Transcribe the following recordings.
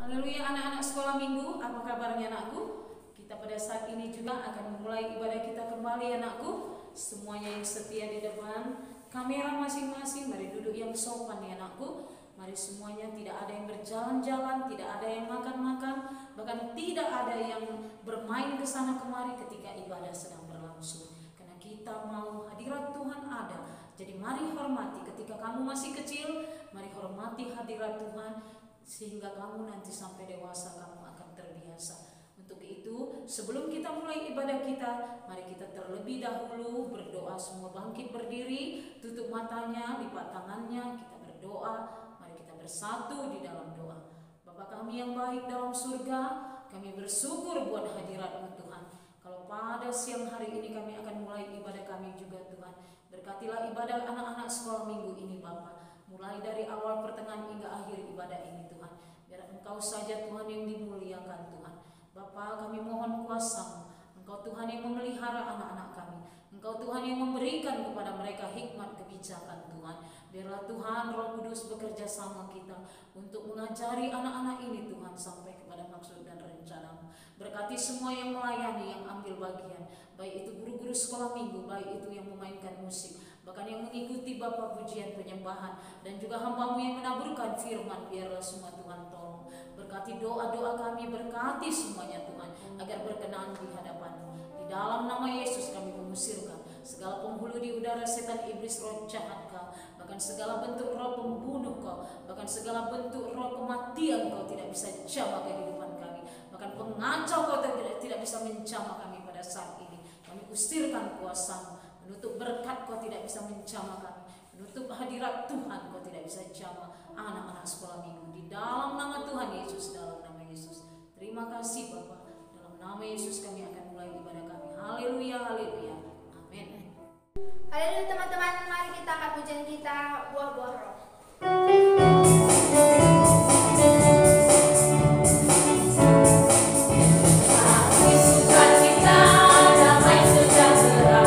Haleluya, anak-anak sekolah minggu, apa kabarnya anakku? Kita pada saat ini juga akan memulai ibadah kita kembali anakku. Semuanya yang setia di depan kamera masing-masing, mari duduk yang sopan ya anakku. Mari semuanya, tidak ada yang berjalan-jalan, tidak ada yang makan-makan, bahkan tidak ada yang bermain ke sana kemari ketika ibadah sedang berlangsung. Karena kita mau hadirat Tuhan ada. Jadi mari hormati ketika kamu masih kecil, mari hormati hadirat Tuhan sehingga kamu nanti sampai dewasa kamu akan terbiasa. Untuk itu, sebelum kita mulai ibadah kita, mari kita terlebih dahulu berdoa. Semua bangkit berdiri, tutup matanya, lipat tangannya, kita berdoa. Mari kita bersatu di dalam doa. Bapa kami yang baik dalam surga, kami bersyukur buat hadirat-Mu Tuhan. Kalau pada siang hari ini kami akan mulai ibadah kami juga Tuhan. Berkatilah ibadah anak-anak sekolah minggu ini Bapa. Mulai dari awal pertengahan hingga akhir ibadah ini Tuhan. Biar Engkau saja Tuhan yang dimuliakan Tuhan. Bapa, kami mohon kuasa-Mu. Engkau Tuhan yang memelihara anak-anak kami. Engkau Tuhan yang memberikan kepada mereka hikmat kebijakan Tuhan. Biarlah Tuhan Roh Kudus bekerja sama kita untuk mengajari anak-anak ini Tuhan sampai kepada maksud dan rencana-Mu. Berkati semua yang melayani, yang ambil bagian, baik itu guru-guru sekolah minggu, baik itu yang memainkan musik, bahkan yang mengikuti Bapa pujian penyembahan, dan juga hamba-Mu yang menaburkan firman. Biarlah semua Tuhan tolong. Berkati doa-doa kami, berkati semuanya Tuhan, agar berkenan di hadapan-Mu. Di dalam nama Yesus kami mengusirkan segala penghulu di udara, setan, iblis, roh jahat Kau, bahkan segala bentuk roh pembunuh Kau, bahkan segala bentuk roh kematian Kau tidak bisa jamah kehidupan kami, bahkan pengacau Kau tidak bisa menjamah kami pada saat ini. Kami usirkan kuasa-Mu. Menutup berkat Kau tidak bisa menjamah kami. Menutup hadirat Tuhan Kau tidak bisa jamah anak-anak sekolah minggu. Di dalam nama Tuhan Yesus, dalam nama Yesus. Terima kasih Bapa. Dalam nama Yesus kami akan mulai ibadah kami. Haleluya, haleluya. Amin. Haleluya teman-teman, mari kita angkat pujian kita, buah-buah roh. Damai sejahtera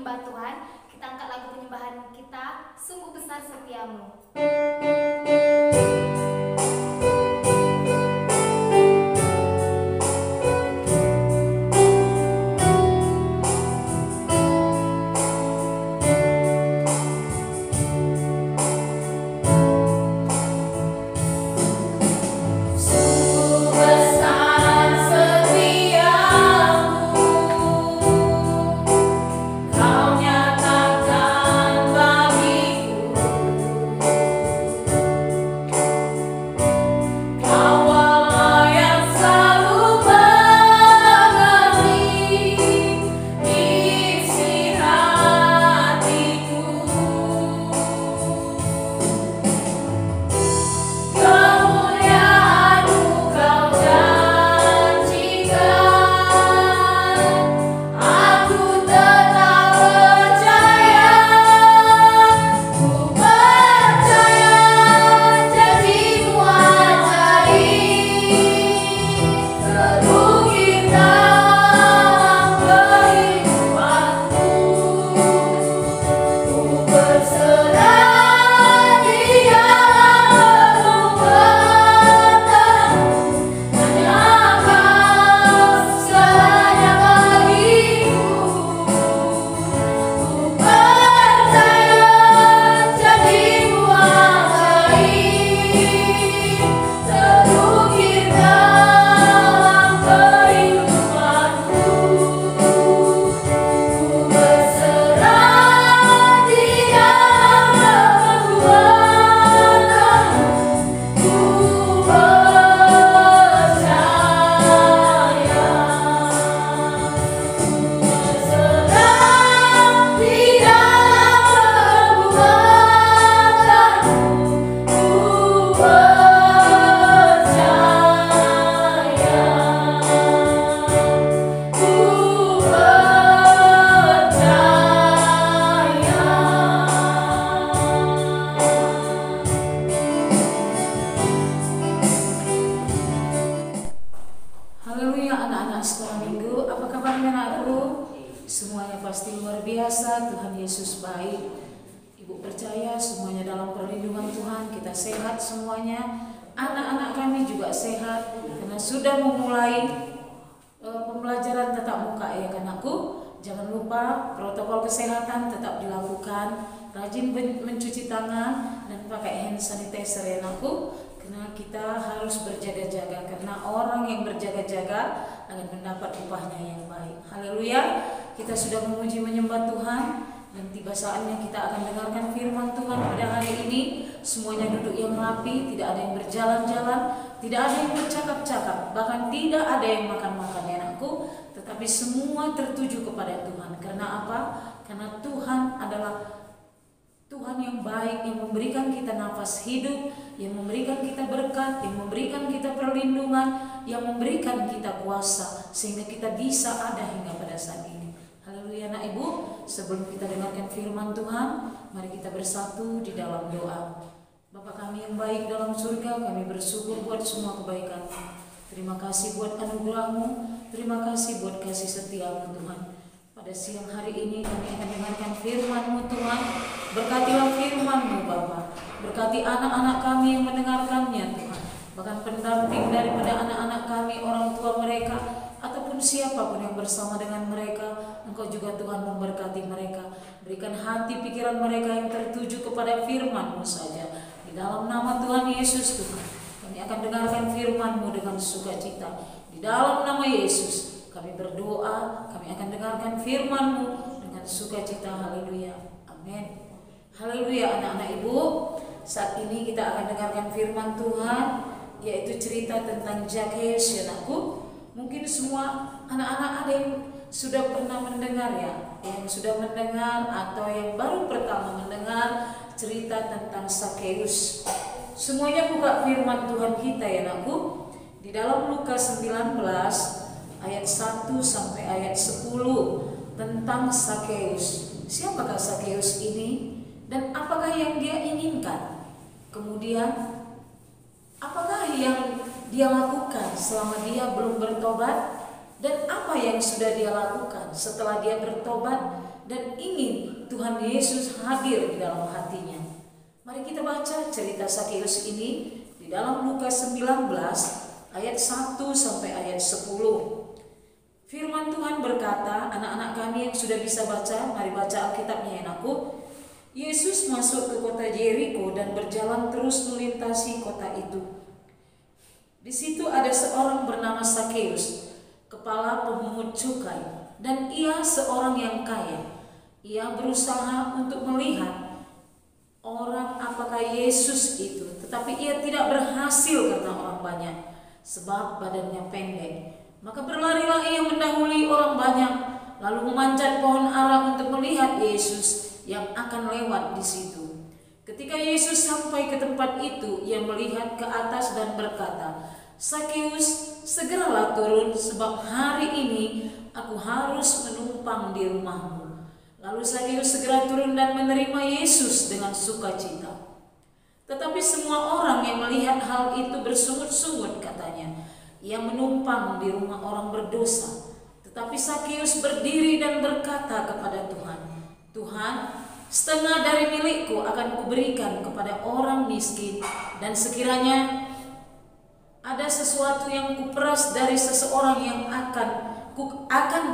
menyembah Tuhan. Kita angkat lagu penyembahan kita, Sungguh Besar Setiamu. Protokol kesehatan tetap dilakukan, rajin mencuci tangan dan pakai hand sanitizer ya anakku, karena kita harus berjaga-jaga, karena orang yang berjaga-jaga akan mendapat upahnya yang baik. Haleluya, kita sudah memuji menyembah Tuhan dan tiba saatnya kita akan dengarkan firman Tuhan pada hari ini. Semuanya duduk yang rapi, tidak ada yang berjalan-jalan, tidak ada yang bercakap-cakap, bahkan tidak ada yang makan-makan ya anakku, tetapi semua tertuju kepada Tuhan. Karena apa? Karena Tuhan adalah Tuhan yang baik, yang memberikan kita nafas hidup, yang memberikan kita berkat, yang memberikan kita perlindungan, yang memberikan kita kuasa, sehingga kita bisa ada hingga pada saat ini. Haleluya anak ibu, sebelum kita dengarkan firman Tuhan, mari kita bersatu di dalam doa. Bapa kami yang baik dalam surga, kami bersyukur buat semua kebaikan-Mu. Terima kasih buat anugerah-Mu, terima kasih buat kasih setia-Mu Tuhan. Pada siang hari ini kami akan dengarkan firman-Mu Tuhan. Berkatilah firman-Mu Bapa, berkati anak-anak kami yang mendengarkannya Tuhan, bahkan pendamping daripada anak-anak kami, orang tua mereka, ataupun siapapun yang bersama dengan mereka. Engkau juga Tuhan memberkati mereka, berikan hati pikiran mereka yang tertuju kepada firman-Mu saja. Di dalam nama Tuhan Yesus Tuhan, kami akan dengarkan firman-Mu dengan sukacita. Di dalam nama Yesus kami berdoa, kami akan dengarkan firman-Mu dengan sukacita. Haleluya, amin. Haleluya anak-anak ibu, saat ini kita akan dengarkan firman Tuhan, yaitu cerita tentang Zakheus ya anakku. Mungkin semua anak-anak ada yang sudah pernah mendengar ya, yang sudah mendengar atau yang baru pertama mendengar cerita tentang Zakheus. Semuanya buka firman Tuhan kita ya anakku, di dalam Lukas 19 ayat 1 sampai ayat 10 tentang Zakheus. Siapakah Zakheus ini dan apakah yang dia inginkan? Kemudian apakah yang dia lakukan selama dia belum bertobat, dan apa yang sudah dia lakukan setelah dia bertobat dan ingin Tuhan Yesus hadir di dalam hatinya. Mari kita baca cerita Sakeus ini di dalam Lukas 19 ayat 1 sampai ayat 10. Firman Tuhan berkata, anak-anak kami yang sudah bisa baca, mari baca Alkitabnya ya anakku. Yesus masuk ke kota Yeriko dan berjalan terus melintasi kota itu. Di situ ada seorang bernama Sakeus, kepala pemungut cukai, dan ia seorang yang kaya. Ia berusaha untuk melihat orang apakah Yesus itu, tetapi ia tidak berhasil karena orang banyak, sebab badannya pendek. Maka berlarilah ia mendahului orang banyak, lalu memanjat pohon ara untuk melihat Yesus yang akan lewat di situ. Ketika Yesus sampai ke tempat itu, ia melihat ke atas dan berkata, Sakeus, segeralah turun, sebab hari ini aku harus menumpang di rumahmu. Lalu Sakeus segera turun dan menerima Yesus dengan sukacita. Tetapi semua orang yang melihat hal itu bersungut-sungut katanya, ia menumpang di rumah orang berdosa. Tetapi Sakeus berdiri dan berkata kepada Tuhan, Tuhan, setengah dari milikku akan kuberikan kepada orang miskin, dan sekiranya ada sesuatu yang kuperas dari seseorang yang akan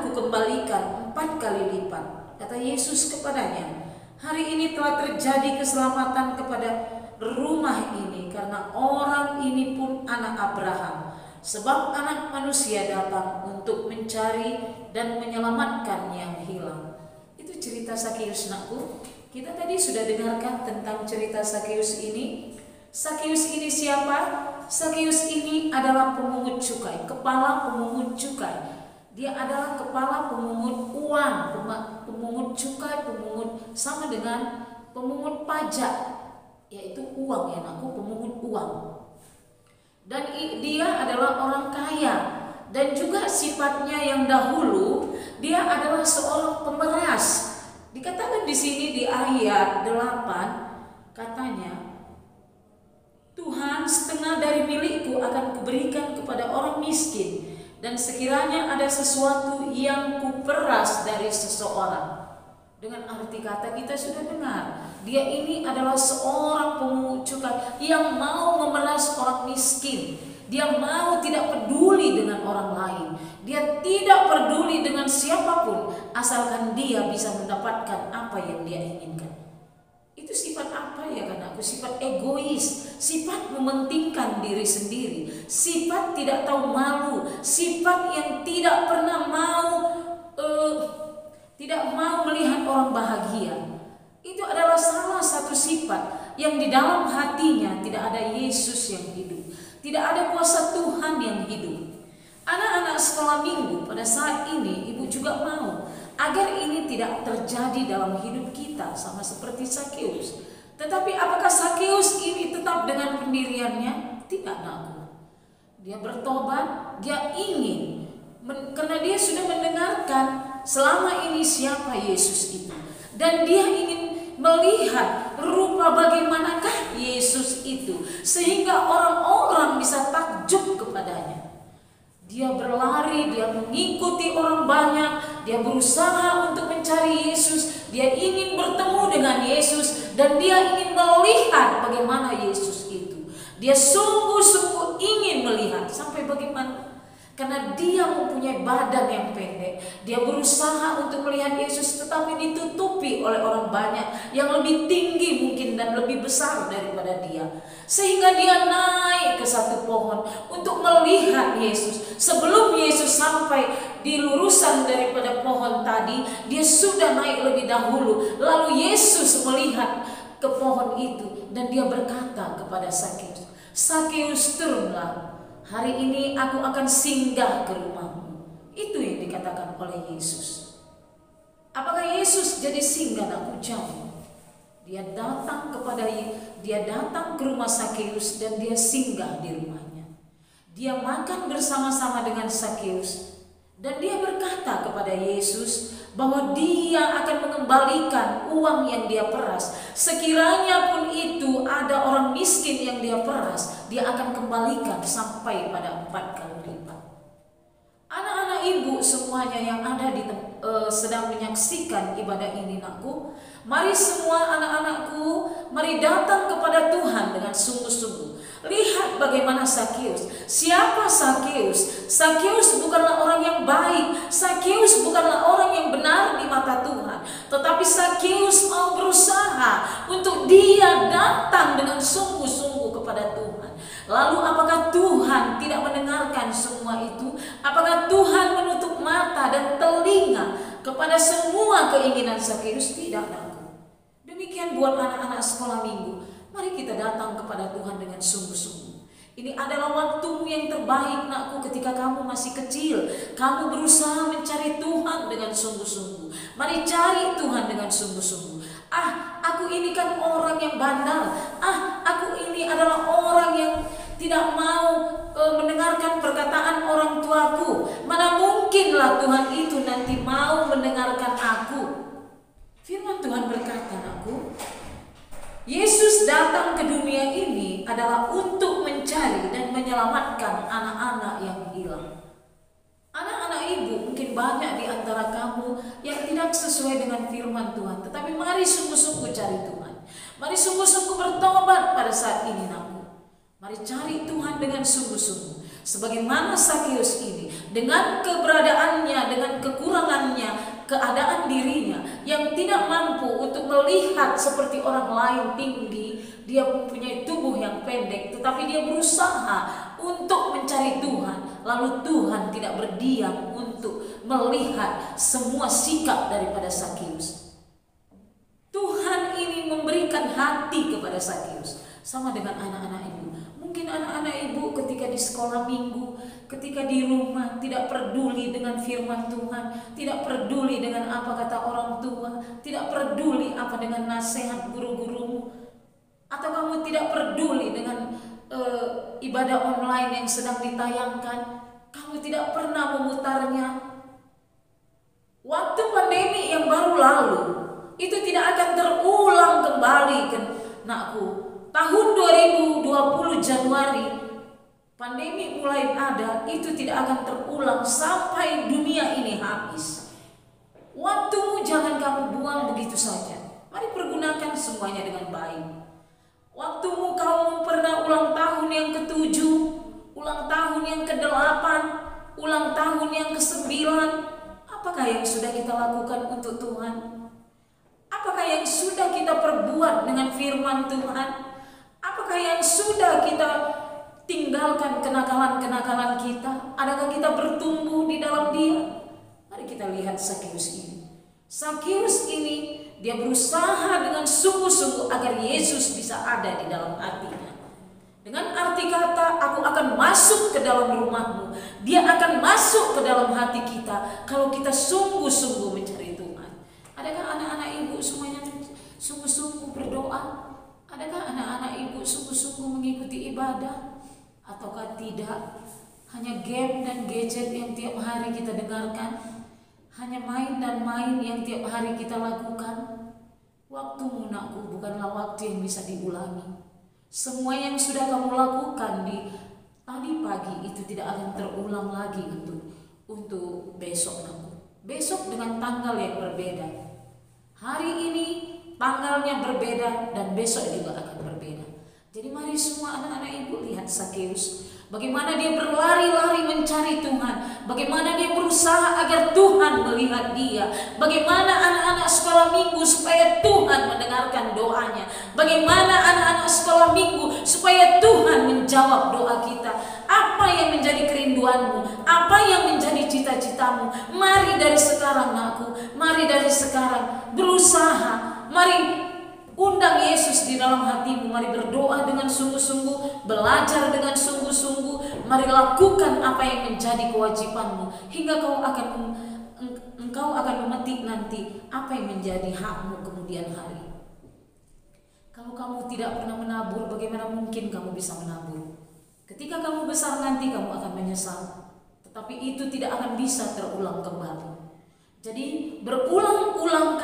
kukembalikan 4 kali lipat. Kata Yesus kepadanya, hari ini telah terjadi keselamatan kepada rumah ini, karena orang ini pun anak Abraham. Sebab anak manusia datang untuk mencari dan menyelamatkan yang hilang. Itu cerita Sakeus anakku. Kita tadi sudah dengarkan tentang cerita Sakeus ini. Sakeus ini siapa? Sakeus ini adalah pemungut cukai, kepala pemungut cukai. Dia adalah kepala pemungut uang, pemungut cukai, pemungut sama dengan pemungut pajak, yaitu uang ya anakku, pemungut uang. Dan dia adalah orang kaya, dan juga sifatnya yang dahulu dia adalah seorang pemeras. Dikatakan di sini di ayat 8 katanya, Tuhan, setengah dari milikku akan kuberikan kepada orang miskin, dan sekiranya ada sesuatu yang kuperas dari seseorang. Dengan arti kata kita sudah dengar, dia ini adalah seorang pemungut cukai yang mau memeras orang miskin. Dia mau tidak peduli dengan orang lain. Dia tidak peduli dengan siapapun, asalkan dia bisa mendapatkan apa yang dia inginkan. Itu sifat apa ya anakku? Sifat egois, sifat mementingkan diri sendiri, sifat tidak tahu malu, sifat yang tidak pernah tidak mau melihat orang bahagia. Itu adalah salah satu sifat yang di dalam hatinya tidak ada Yesus yang hidup, tidak ada kuasa Tuhan yang hidup. Anak-anak sekolah minggu pada saat ini, ibu juga mau agar ini tidak terjadi dalam hidup kita sama seperti Sakeus. Tetapi apakah Sakeus ini tetap dengan pendiriannya? Tidak, anakku. Dia bertobat, dia ingin, karena dia sudah mendengarkan selama ini siapa Yesus itu, dan dia ingin melihat rupa bagaimanakah Yesus itu, sehingga orang-orang bisa takjub kepadanya. Dia berlari, dia mengikuti orang banyak, dia berusaha untuk mencari Yesus, dia ingin bertemu dengan Yesus, dan dia ingin melihat bagaimana Yesus itu. Dia sungguh-sungguh ingin melihat sampai bagaimana. Karena dia mempunyai badan yang pendek, dia berusaha untuk melihat Yesus, tetapi ditutupi oleh orang banyak yang lebih tinggi mungkin dan lebih besar daripada dia. Sehingga dia naik ke satu pohon untuk melihat Yesus. Sebelum Yesus sampai di lurusan daripada pohon tadi, dia sudah naik lebih dahulu. Lalu Yesus melihat ke pohon itu dan dia berkata kepada Sakeus, Sakeus, turunlah. Hari ini aku akan singgah ke rumahmu. Itu yang dikatakan oleh Yesus. Apakah Yesus jadi singgah? Aku jawab. Dia datang ke rumah Sakeus dan dia singgah di rumahnya. Dia makan bersama-sama dengan Sakeus dan dia berkata kepada Yesus bahwa dia akan mengembalikan uang yang dia peras. Sekiranya pun itu ada orang miskin yang dia peras, dia akan kembalikan sampai pada 4 kali lipat. Anak-anak ibu semuanya yang ada sedang menyaksikan ibadah ini nakku, mari semua anak-anakku, mari datang kepada Tuhan dengan sungguh-sungguh. Lihat bagaimana Sakeus. Siapa Sakeus? Sakeus bukanlah orang yang baik. Sakeus bukanlah orang yang benar di mata Tuhan. Tetapi Sakeus mau berusaha untuk dia datang dengan sungguh-sungguh kepada Tuhan. Lalu apakah Tuhan tidak mendengarkan semua itu? Apakah Tuhan menutup mata dan telinga kepada semua keinginan Sakeus? Tidak, nakku. Demikian buat anak-anak sekolah minggu. Mari kita datang kepada Tuhan dengan sungguh-sungguh. Ini adalah waktumu yang terbaik, nakku, ketika kamu masih kecil. Kamu berusaha mencari Tuhan dengan sungguh-sungguh. Mari cari Tuhan dengan sungguh-sungguh. Aku ini kan orang yang bandel. Aku ini adalah orang yang tidak mau mendengarkan perkataan orang tuaku. Mana mungkinlah Tuhan itu nanti mau mendengarkan aku. Firman Tuhan berkata, nakku, Yesus datang ke dunia ini adalah untuk mencari dan menyelamatkan anak-anak yang hilang. Anak-anak ibu, mungkin banyak di antara kamu yang tidak sesuai dengan firman Tuhan. Tetapi mari sungguh-sungguh cari Tuhan. Mari sungguh-sungguh bertobat pada saat ini, nakku. Mari cari Tuhan dengan sungguh-sungguh. Sebagaimana Sakeus ini, dengan keberadaannya, dengan kekurangannya, keadaan dirinya yang tidak mampu untuk melihat seperti orang lain tinggi, dia mempunyai tubuh yang pendek, tetapi dia berusaha untuk mencari Tuhan. Lalu Tuhan tidak berdiam untuk melihat semua sikap daripada Sakeus. Tuhan ini memberikan hati kepada Sakeus, sama dengan anak-anak ibu. Mungkin anak-anak ibu ketika di sekolah minggu, ketika di rumah tidak peduli dengan firman Tuhan, tidak peduli dengan apa kata orang tua, tidak peduli apa dengan nasihat guru-gurumu, atau kamu tidak peduli dengan ibadah online yang sedang ditayangkan, kamu tidak pernah memutarnya. Waktu pandemi yang baru lalu itu tidak akan terulang kembali, nakku. Tahun 2020 Januari pandemi mulai ada, itu tidak akan terulang sampai dunia ini habis. Waktumu jangan kamu buang begitu saja. Mari pergunakan semuanya dengan baik. Waktumu kamu pernah ulang tahun yang ke-7, ulang tahun yang ke-8, ulang tahun yang ke-9. Apakah yang sudah kita lakukan untuk Tuhan? Apakah yang sudah kita perbuat dengan firman Tuhan? Apakah yang sudah kita tinggalkan kenakalan-kenakalan kita? Adakah kita bertumbuh di dalam dia? Mari kita lihat Sakeus ini. Sakeus ini dia berusaha dengan sungguh-sungguh agar Yesus bisa ada di dalam hatinya. Dengan arti kata, aku akan masuk ke dalam rumahmu. Dia akan masuk ke dalam hati kita kalau kita sungguh-sungguh mencari Tuhan. Adakah anak-anak ibu semuanya sungguh-sungguh berdoa? Adakah anak-anak ibu sungguh-sungguh mengikuti ibadah? Ataukah tidak? Hanya game dan gadget yang tiap hari kita dengarkan, hanya main dan main yang tiap hari kita lakukan. Waktumu, nakku, bukanlah waktu yang bisa diulangi. Semua yang sudah kamu lakukan di tadi pagi itu tidak akan terulang lagi untuk besok, nakku. Besok dengan tanggal yang berbeda. Hari ini tanggalnya berbeda dan besok juga akan berbeda. Jadi mari semua anak-anak ibu lihat Sakeus. Bagaimana dia berlari-lari mencari Tuhan. Bagaimana dia berusaha agar Tuhan melihat dia. Bagaimana anak-anak sekolah minggu supaya Tuhan mendengarkan doanya. Bagaimana anak-anak sekolah minggu supaya Tuhan menjawab doa kita. Apa yang menjadi kerinduanmu? Apa yang menjadi cita-citamu? Mari dari sekarang, nakku. Mari dari sekarang berusaha. Mari undang Yesus di dalam hatimu. Mari berdoa dengan sungguh-sungguh, belajar dengan sungguh-sungguh. Mari lakukan apa yang menjadi kewajibanmu hingga engkau akan memetik nanti apa yang menjadi hakmu kemudian hari. Kalau kamu tidak pernah menabur, bagaimana mungkin kamu bisa menabur? Ketika kamu besar nanti kamu akan menyesal. Tetapi itu tidak akan bisa terulang kembali. Jadi berulang-ulang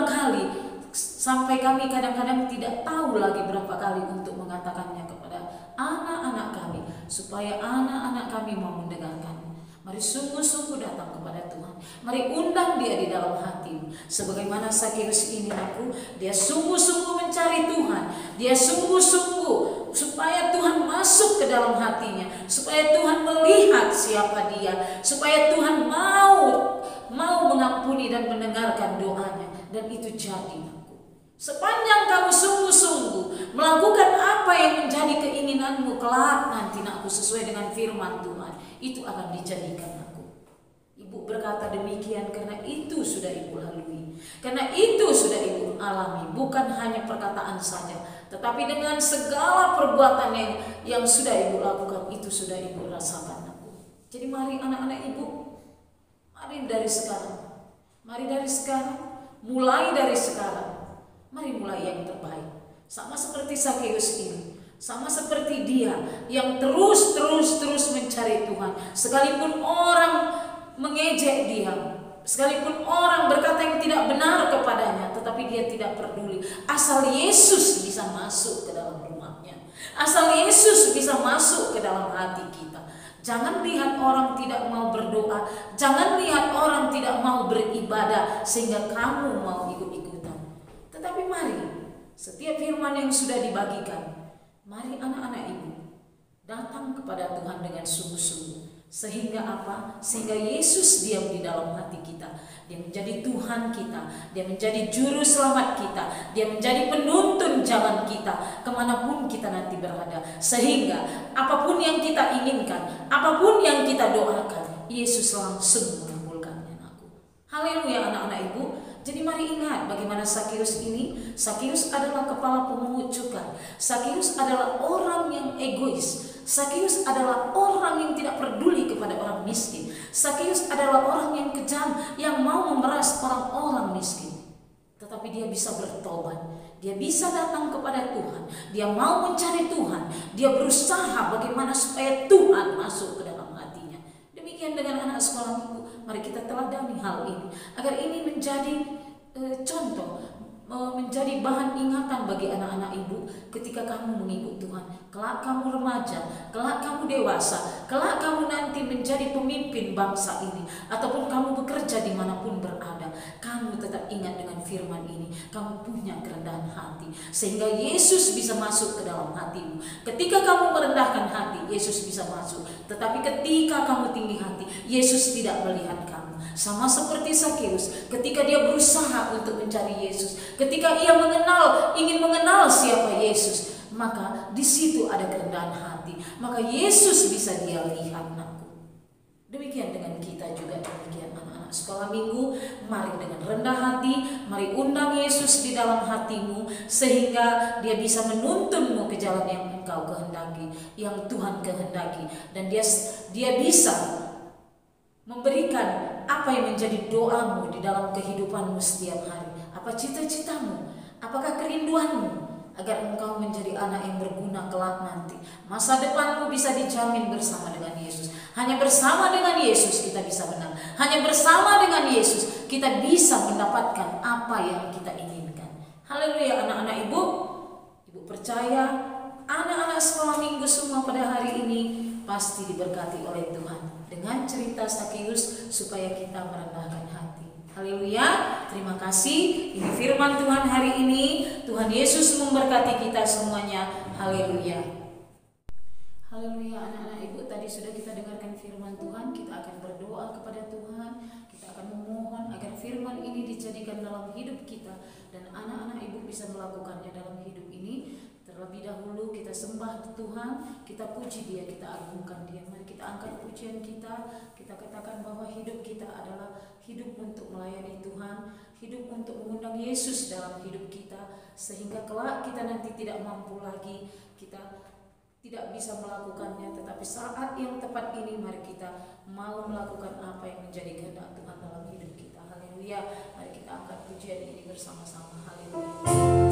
kali sampai kami kadang-kadang tidak tahu lagi berapa kali untuk mengatakannya kepada anak-anak kami supaya anak-anak kami mau mendengarkan. Mari sungguh-sungguh datang kepada Tuhan. Mari undang dia di dalam hatimu. Sebagaimana Sakeus ini aku, dia sungguh-sungguh mencari Tuhan. Dia sungguh-sungguh supaya Tuhan masuk ke dalam hatinya, supaya Tuhan melihat siapa dia, supaya Tuhan mau mengampuni dan mendengarkan doanya. Dan itu jadi aku. Sepanjang kamu sungguh-sungguh melakukan apa yang menjadi keinginanmu kelak nanti aku sesuai dengan firman Tuhan, itu akan dijadikan aku. Ibu berkata demikian karena itu sudah ibu lalui, karena itu sudah ibu alami, bukan hanya perkataan saja, tetapi dengan segala perbuatan yang sudah ibu lakukan, itu sudah ibu rasakan aku. Jadi mari anak-anak ibu, mari dari sekarang, mulai dari sekarang, mari mulai yang terbaik. Sama seperti Sakeus ini, sama seperti dia yang terus mencari Tuhan. Sekalipun orang mengejek dia, sekalipun orang berkata yang tidak benar kepadanya, tetapi dia tidak peduli. Asal Yesus bisa masuk ke dalam rumahnya, asal Yesus bisa masuk ke dalam hati kita. Jangan lihat orang tidak mau berdoa, jangan lihat orang tidak mau beribadah sehingga kamu mau ikut-ikutan. Tetapi mari, setiap firman yang sudah dibagikan, mari anak-anak ibu datang kepada Tuhan dengan sungguh-sungguh. Sehingga apa? Sehingga Yesus diam di dalam hati kita. Dia menjadi Tuhan kita, dia menjadi juru selamat kita, dia menjadi penuntun jalan kita kemanapun kita nanti berada. Sehingga apapun yang kita inginkan, apapun yang kita doakan, Yesus langsung mengabulkannya. Haleluya anak-anak ibu. Jadi mari ingat bagaimana Sakeus ini. Sakeus adalah kepala pemungut cukai. Sakeus adalah orang yang egois. Sakeus adalah orang yang tidak peduli kepada orang miskin. Sakeus adalah orang yang kejam, yang mau memeras orang-orang miskin. Tetapi dia bisa bertobat, dia bisa datang kepada Tuhan, dia mau mencari Tuhan, dia berusaha bagaimana supaya Tuhan masuk ke dalam hatinya. Demikian dengan anak sekolah minggu, mari kita teladani hal ini agar ini menjadi contoh, menjadi bahan ingatan bagi anak-anak ibu ketika kamu mengikut Tuhan. Kelak kamu remaja, kelak kamu dewasa, kelak kamu nanti menjadi pemimpin bangsa ini, ataupun kamu bekerja dimanapun berada, kamu tetap ingat dengan firman ini. Kamu punya kerendahan hati sehingga Yesus bisa masuk ke dalam hatimu. Ketika kamu merendahkan hati, Yesus bisa masuk. Tetapi ketika kamu tinggi hati, Yesus tidak melihat kamu. Sama seperti Sakeus, ketika dia berusaha untuk mencari Yesus, ketika ia ingin mengenal siapa Yesus, maka di situ ada kerendahan hati, maka Yesus bisa dia lihat. Demikian dengan kita juga, demikian anak-anak sekolah minggu, mari dengan rendah hati, mari undang Yesus di dalam hatimu sehingga dia bisa menuntunmu ke jalan yang engkau kehendaki, yang Tuhan kehendaki, dan dia bisa memberikan apa yang menjadi doamu di dalam kehidupanmu setiap hari. Apa cita-citamu? Apakah kerinduanmu? Agar engkau menjadi anak yang berguna kelak nanti. Masa depanmu bisa dijamin bersama dengan Yesus. Hanya bersama dengan Yesus kita bisa menang. Hanya bersama dengan Yesus kita bisa mendapatkan apa yang kita inginkan. Haleluya anak-anak ibu. Ibu percaya anak-anak sekolah minggu semua pada hari ini pasti diberkati oleh Tuhan dengan cerita Sakeus supaya kita merendahkan hati. Haleluya, terima kasih. Ini firman Tuhan hari ini. Tuhan Yesus memberkati kita semuanya. Haleluya. Haleluya anak-anak ibu, tadi sudah kita dengarkan firman Tuhan. Kita akan berdoa kepada Tuhan. Kita akan memohon agar firman ini dijadikan dalam hidup kita, dan anak-anak ibu bisa melakukannya dalam hidup ini. Terlebih dahulu kita sembah Tuhan, kita puji Dia, kita agungkan Dia. Mari kita angkat pujian kita. Kita katakan bahwa hidup kita adalah hidup untuk melayani Tuhan, hidup untuk mengundang Yesus dalam hidup kita, sehingga kelak kita nanti tidak mampu lagi, kita tidak bisa melakukannya. Tetapi saat yang tepat ini mari kita mau melakukan apa yang menjadi kehendak Tuhan dalam hidup kita. Haleluya. Mari kita angkat pujian ini bersama-sama. Haleluya.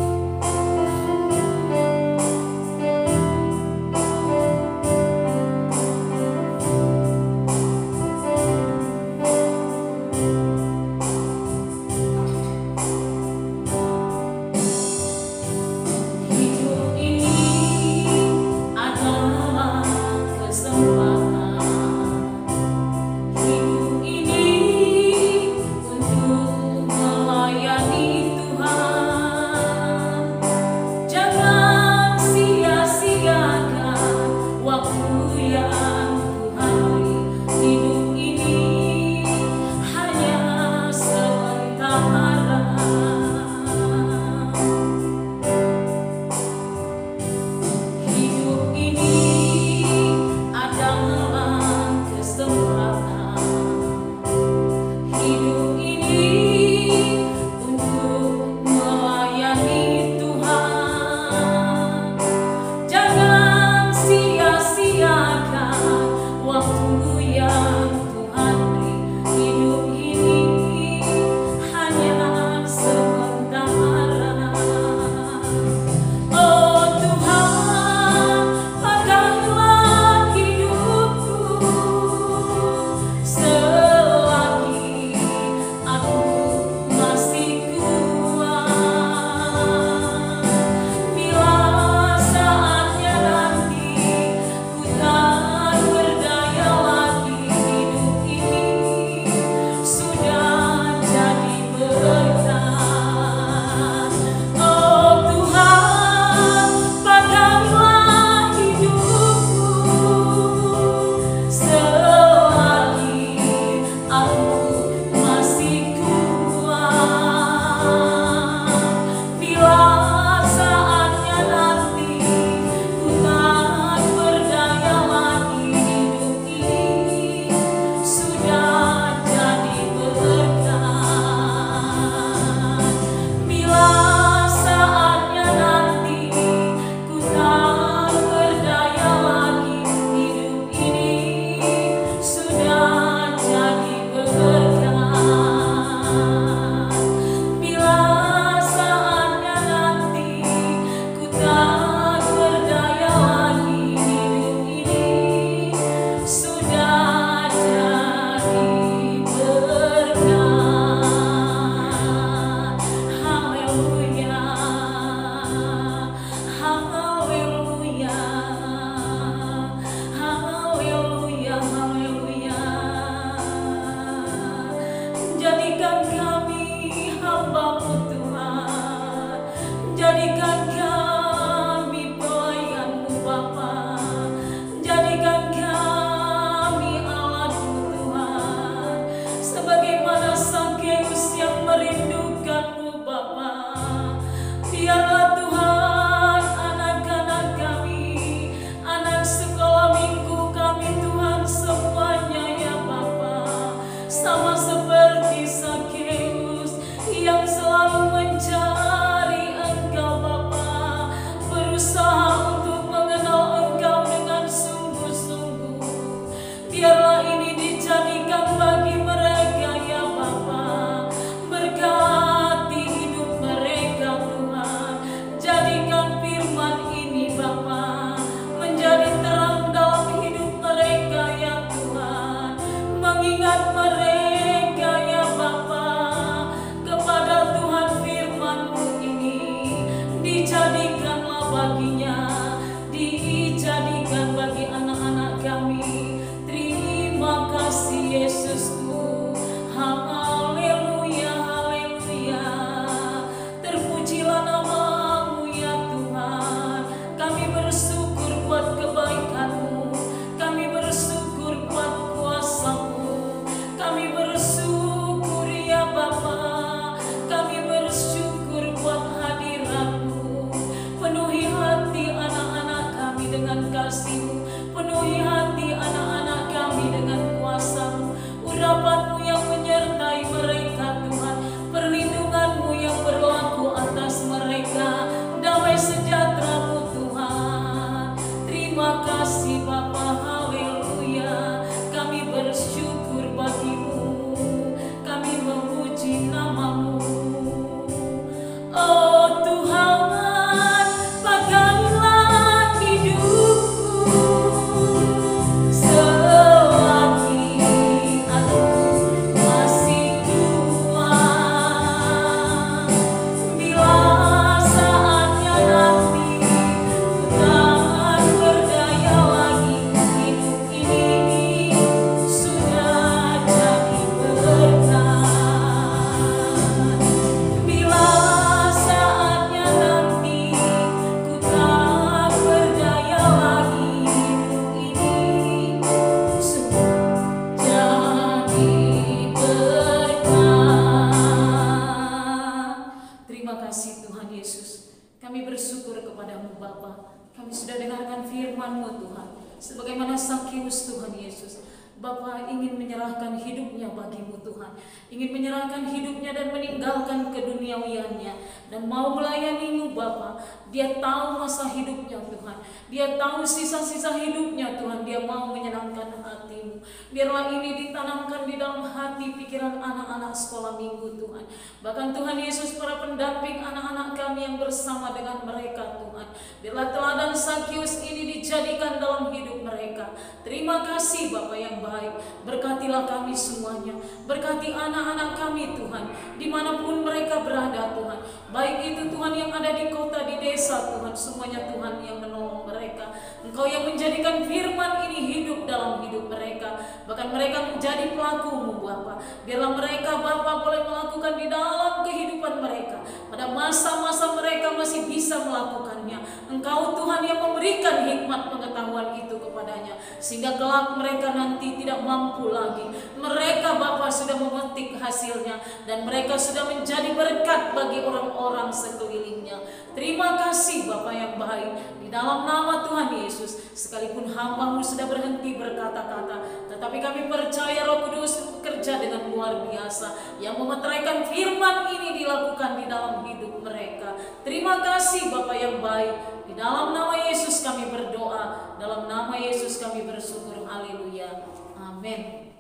Terima kasih Tuhan Yesus. Kami bersyukur kepadamu Bapa. Kami sudah dengarkan firman-Mu Tuhan. Sebagaimana Sakius Tuhan Yesus, Bapa ingin menyerahkan hidupnya bagimu Tuhan. Ingin menyerahkan hidupnya dan meninggalkan keduniawiannya. Dan mau melayani-Mu Bapa. Dia tahu masa hidupnya Tuhan. Dia tahu sisa-sisa hidupnya Tuhan. Dia mau menyenangkan hati-Mu. Biarlah ini ditanamkan di dalam hati pikiran anak-anak sekolah minggu Tuhan. Bahkan Tuhan Yesus, para pendamping anak-anak kami yang bersama dengan mereka Tuhan. Biarlah teladan Sakius ini dijadikan dalam hidup mereka. Terima kasih Bapa yang baik. Berkatilah kami semuanya. Berkati anak-anak kami Tuhan. Dimanapun mereka berada Tuhan. Baik itu Tuhan yang ada di kota, di desa Tuhan. Semuanya Tuhan yang menolong mereka. Engkau yang menjadikan firman ini hidup dalam hidup mereka. Bahkan mereka menjadi pelaku-Mu Bapa. Biarlah mereka Bapa boleh melakukan di dalam kehidupan mereka. Pada masa-masa mereka masih bisa melakukannya. Engkau Tuhan yang memberikan hikmat pengetahuan itu kepadanya. Sehingga kelak mereka nanti tidak mampu lagi. Mereka Bapa sudah memetik hasilnya. Dan mereka sudah menjadi berkat bagi orang-orang sekelilingnya. Terima kasih Bapa yang baik. Di dalam nama Tuhan Yesus, sekalipun hamba-Mu sudah berhenti berkata-kata, tetapi kami percaya Roh Kudus bekerja dengan luar biasa. Yang memeteraikan firman ini dilakukan di dalam hidup mereka. Terima kasih Bapa yang baik. Di dalam nama Yesus kami berdoa. Dalam nama Yesus kami bersyukur. Haleluya. Amin.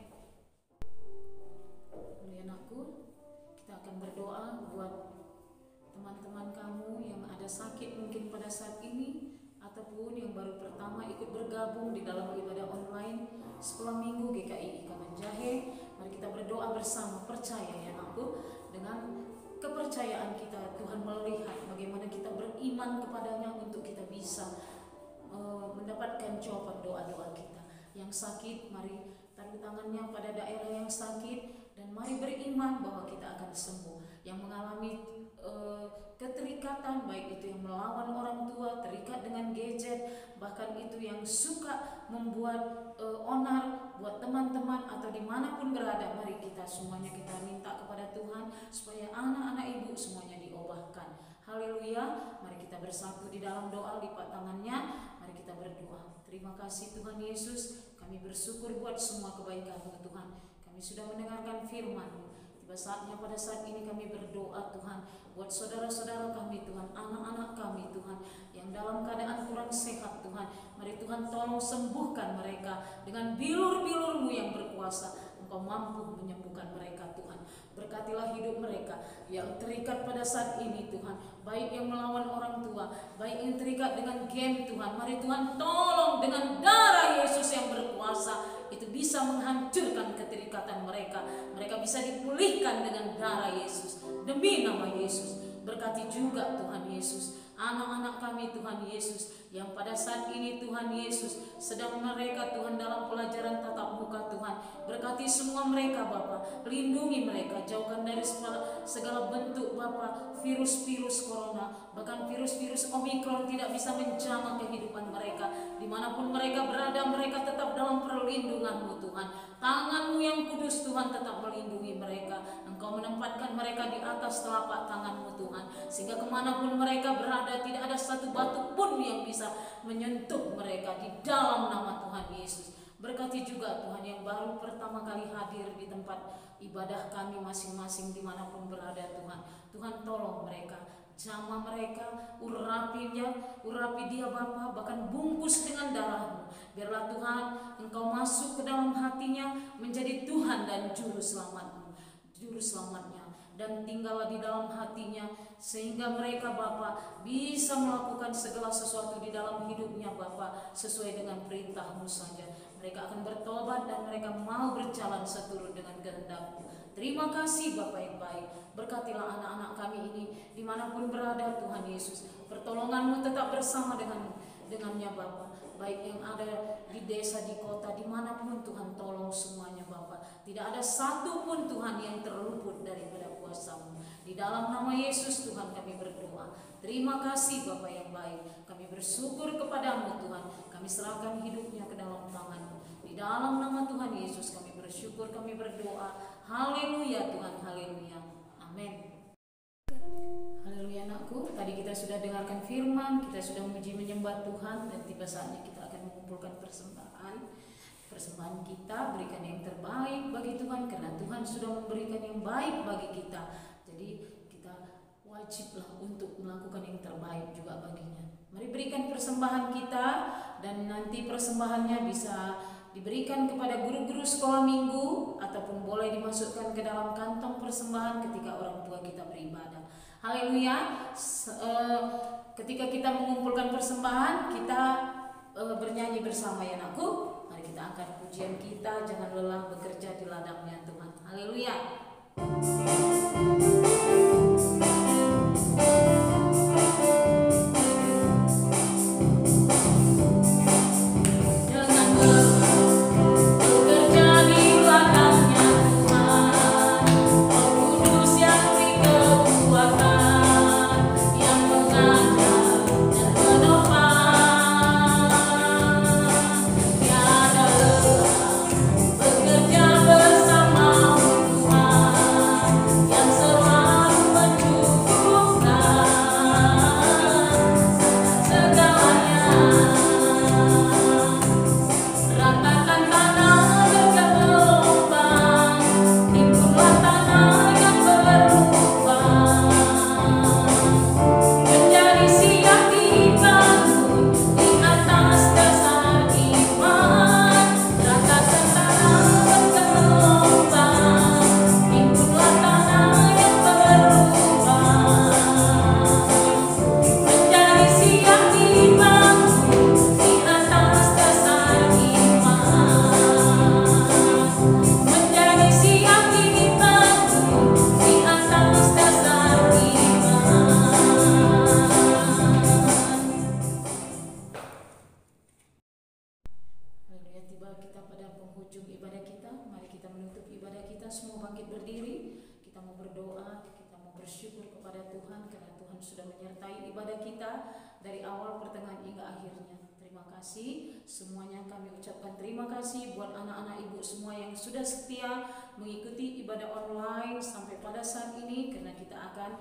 Anakku, kita akan berdoa buat teman-teman kamu yang ada sakit mungkin pada saat ini, ataupun yang baru pertama ikut bergabung di dalam ibadah online sekolah minggu GKI Kaman Jahe. Mari kita berdoa bersama. Percaya ya anakku, dengan kepercayaan kita Tuhan melihat bagaimana kita beriman kepadanya untuk kita bisa mendapatkan jawaban doa-doa kita. Yang sakit, mari taruh tangannya pada daerah yang sakit dan mari beriman bahwa kita akan sembuh. Yang mengalami keterikatan, baik itu yang melawan orang tua, terikat dengan gadget, bahkan itu yang suka membuat onar buat teman-teman atau dimanapun berada, mari kita semuanya kita minta kepada Tuhan supaya anak-anak ibu semuanya diubahkan. Haleluya. Mari kita bersatu di dalam doa, lipat tangannya, mari kita berdoa. Terima kasih Tuhan Yesus, kami bersyukur buat semua kebaikan-Mu Tuhan. Kami sudah mendengarkan firman-Mu. Tiba saatnya pada saat ini kami berdoa Tuhan buat saudara-saudara kami Tuhan, anak-anak kami Tuhan yang dalam keadaan kurang sehat Tuhan. Mari Tuhan tolong sembuhkan mereka dengan bilur-bilur-Mu yang berkuasa. Engkau mampu menyembuhkan mereka Tuhan. Berkatilah hidup mereka yang terikat pada saat ini Tuhan, baik yang melawan orang tua, baik yang terikat dengan game Tuhan. Mari Tuhan tolong dengan darah Yesus yang berkuasa itu bisa menghancurkan keterikatan mereka. Mereka bisa dipulihkan dengan darah Yesus. Demi nama Yesus, berkati juga Tuhan Yesus anak-anak kami Tuhan Yesus yang pada saat ini Tuhan Yesus sedang mereka Tuhan dalam pelajaran tatap muka Tuhan. Berkati semua mereka Bapa, lindungi mereka, jauhkan dari segala bentuk Bapa virus-virus corona, bahkan virus-virus Omikron tidak bisa menjamah kehidupan mereka. Dimanapun mereka berada, mereka tetap dalam perlindungan-Mu Tuhan. Tangan-Mu yang kudus Tuhan tetap melindungi mereka. Engkau menempatkan mereka di atas telapak tangan-Mu Tuhan, sehingga kemanapun mereka berada tidak ada satu batu pun yang bisa menyentuh mereka di dalam nama Tuhan Yesus. Berkati juga Tuhan yang baru pertama kali hadir di tempat ibadah kami masing-masing dimanapun berada Tuhan. Tuhan tolong mereka, jamah mereka, urapi dia Bapa, bahkan bungkus dengan darah-Mu. Biarlah Tuhan Engkau masuk ke dalam hatinya menjadi Tuhan dan juru selamatnya, dan tinggallah di dalam hatinya sehingga mereka Bapa bisa melakukan segala sesuatu di dalam hidupnya Bapa sesuai dengan perintah-Mu saja. Mereka akan bertobat dan mereka mau berjalan seturut dengan kehendak-Mu. Terima kasih Bapa yang baik. Berkatilah anak-anak kami ini dimanapun berada Tuhan Yesus. Pertolongan-Mu tetap bersama dengannya Bapa. Baik yang ada di desa, di kota, dimanapun Tuhan, tolong semuanya Bapa. Tidak ada satu pun Tuhan yang terluput daripada kuasa-Mu. Di dalam nama Yesus Tuhan kami berdoa. Terima kasih Bapa yang baik. Kami bersyukur kepadamu Tuhan. Kami serahkan hidupnya ke dalam tangan-Mu. Di dalam nama Tuhan Yesus kami bersyukur, kami berdoa. Haleluya Tuhan, haleluya. Amin. Haleluya. kita sudah dengarkan firman, kita sudah memuji menyembah Tuhan, dan tiba saatnya kita akan mengumpulkan persembahan kita, berikan yang terbaik bagi Tuhan, karena Tuhan sudah memberikan yang baik bagi kita. Jadi kita wajiblah untuk melakukan yang terbaik juga baginya. Mari berikan persembahan kita, dan nanti persembahannya bisa diberikan kepada guru-guru sekolah minggu, ataupun boleh dimasukkan ke dalam kantong persembahan ketika orang tua kita beribadah. Haleluya. Ketika kita mengumpulkan persembahan, kita bernyanyi bersama ya anakku. Mari kita angkat pujian kita, jangan lelah bekerja di ladangnya Tuhan. Haleluya. Semuanya kami ucapkan terima kasih buat anak-anak ibu semua yang sudah setia mengikuti ibadah online sampai pada saat ini, karena kita akan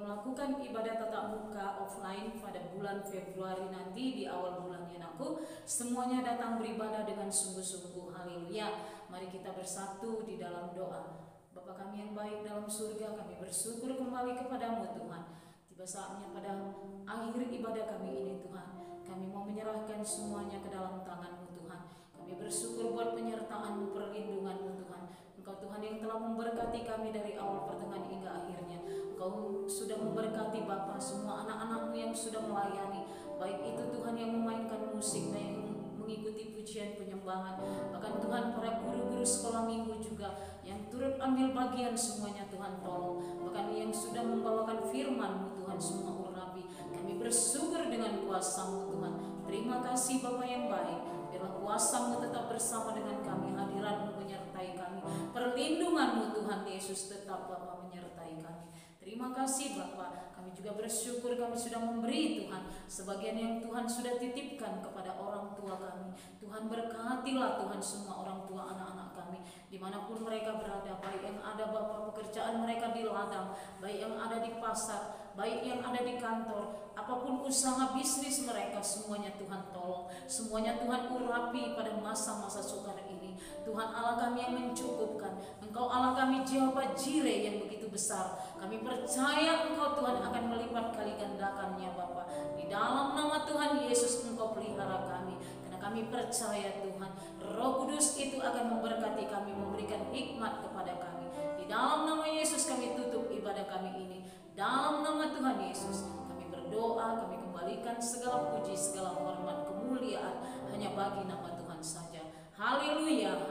melakukan ibadah tatap muka offline pada bulan Februari nanti di awal bulannya anakku. Semuanya datang beribadah dengan sungguh-sungguh. Haleluya. Mari kita bersatu di dalam doa. Bapa kami yang baik dalam surga, kami bersyukur kembali kepadamu Tuhan. Tiba saatnya pada akhir ibadah kami ini Tuhan, kami mau menyerahkan semuanya ke dalam tangan-Mu Tuhan. Kami bersyukur buat penyertaan-Mu, perlindungan-Mu Tuhan. Engkau Tuhan yang telah memberkati kami dari awal pertengahan hingga akhirnya. Engkau sudah memberkati Bapa semua anak-anak-Mu yang sudah melayani, baik itu Tuhan yang memainkan musik dan yang mengikuti pujian penyembahan, bahkan Tuhan para guru-guru sekolah minggu juga yang turut ambil bagian semuanya Tuhan tolong, bahkan yang sudah membawakan firman-Mu Tuhan semua urapi. Kami bersyukur dengan kuasa-Mu Tuhan. Terima kasih Bapa yang baik. Biarlah kuasa-Mu tetap bersama dengan kami, hadirat-Mu menyertai kami, perlindungan-Mu Tuhan Yesus tetap Bapa menyertai kami. Terima kasih Bapa. Kami juga bersyukur kami sudah memberi Tuhan sebagian yang Tuhan sudah titipkan kepada orang tua kami. Tuhan berkatilah Tuhan semua orang tua anak-anak kami dimanapun mereka berada, baik yang ada Bapa pekerjaan mereka di ladang, baik yang ada di pasar, baik yang ada di kantor, apapun usaha bisnis mereka, semuanya Tuhan tolong, semuanya Tuhan urapi pada masa-masa sukar ini. Tuhan Allah kami yang mencukupkan, Engkau Allah kami Jehovah Jireh yang begitu besar. Kami percaya Engkau Tuhan akan melipat kali gandakannya Bapa. Di dalam nama Tuhan Yesus Engkau pelihara kami, karena kami percaya Tuhan Roh Kudus itu akan memberkati kami, memberikan hikmat kepada kami. Di dalam nama Yesus kami tutup ibadah kami ini. Dalam nama Tuhan Yesus kami berdoa, kami kembalikan segala puji, segala hormat, kemuliaan hanya bagi nama Tuhan saja. Haleluya.